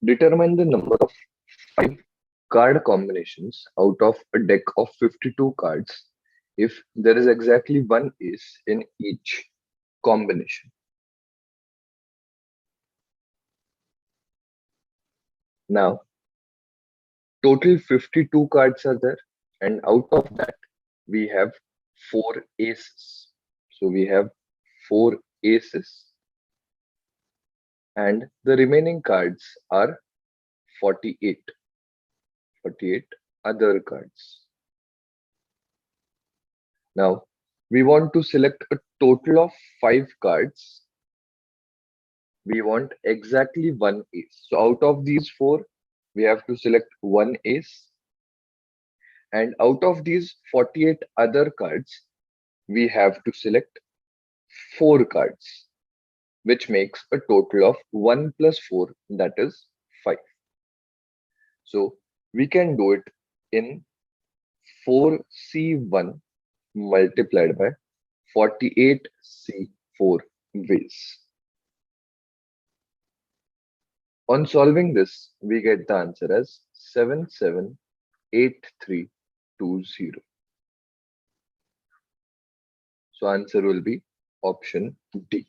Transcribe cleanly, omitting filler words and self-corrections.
Determine the number of 5 card combinations out of a deck of 52 cards if there is exactly one ace in each combination. Now, total 52 cards are there, and out of that, we have 4 aces. So we have 4 aces, and the remaining cards are 48. 48 other cards. Now, we want to select a total of 5 cards. We want exactly one ace. So out of these 4, we have to select one ace. And out of these 48 other cards, we have to select 4 cards, which makes a total of 1 plus 4, that is 5. So we can do it in 4C1 multiplied by 48C4 ways. On solving this, we get the answer as 778320. So answer will be option D.